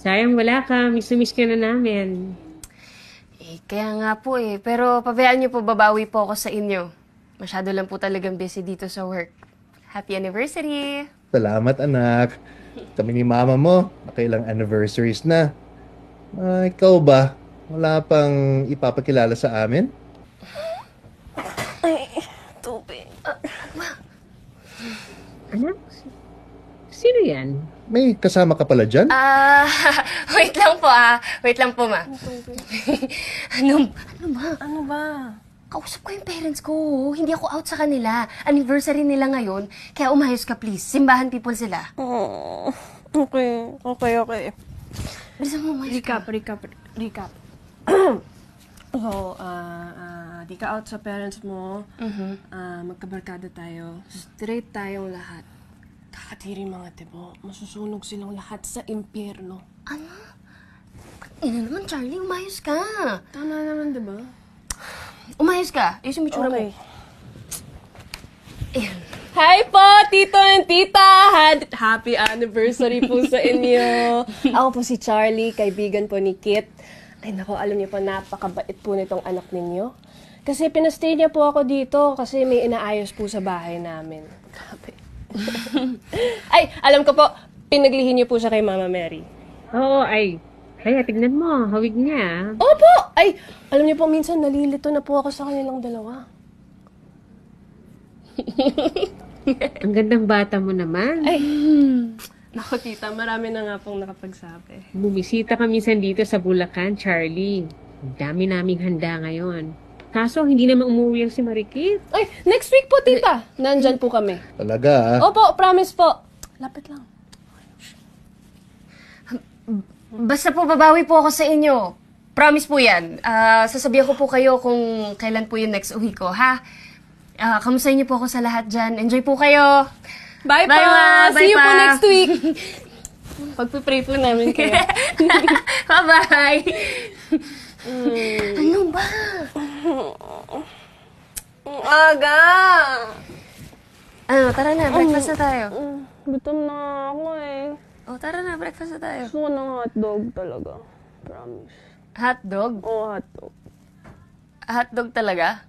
Sayang wala ka. Miss na miss ka na namin. Kaya nga po eh. Pero pabayaan niyo po, babawi po ako sa inyo. Masyado lang po talagang busy dito sa work. Happy anniversary! Salamat, anak. Kami ni mama mo, nakailang anniversaries na. Ikaw ba? Wala pang ipapakilala sa amin? Ay, tubig. Anak? Sino yan? May kasama ka pala dyan? Wait lang po Wait lang po, ma. Ano ba? Ano ba? Kausap ko yung parents ko. Hindi ako out sa kanila. Anniversary nila ngayon. Kaya umayos ka, please. Simbahan people sila. Oh, okay. Bilisan mo, umayos ka. Recap. So, di ka out sa parents mo. Magkabarkada tayo. Straight tayong lahat. Kakatiri mga tibo. Masusunog silang lahat sa impyerno. Ano? Ina naman, Charlie. Umayos ka. Tama naman, diba? Umayos ka. Ayos yung itsura mo. Ayan. Hi po, tito and tita! Happy anniversary po sa inyo! Ako po si Charlie, kaibigan po ni Kit. Ay nako, alam niyo po, napakabait po nitong anak ninyo. Kasi pinastay niya po ako dito kasi may inaayos po sa bahay namin. Grabe. Ay, alam ko po, pinaglihin niyo po siya kay Mama Mary. Oo, ay. Kaya tignan mo, hawig niya. Opo! Ay, alam niyo po, minsan nalilito na po ako sa kanilang dalawa. Ang gandang bata mo naman. Ay, naku tita, marami na nga pong nakapagsabi. Bumisita ka minsan dito sa Bulacan, Charlie. Ang dami naming handa ngayon. Kaso, hindi naman umuwi ang si Marikit. Ay, next week po tita, nandyan po kami. Talaga, Opo, promise po. Lapit lang. Basta po, babawi po ako sa inyo. Promise po yan. Sasabihan ko po kayo kung kailan po yung next uwi ko, ha? Kamustahin niyo po ako sa lahat dyan. Enjoy po kayo. Bye, Bye, pa! Ma! See Bye, you po Pa! next week! Pagpipray po namin kayo. Bye-bye! Ano ba? Aga! Ano, tara na. Breakfast na tayo. Gutom na ako eh. Oh, tara na. Breakfast na tayo. Gusto ko ng hotdog talaga. Promise. Hotdog? Oo, hotdog. Hotdog talaga?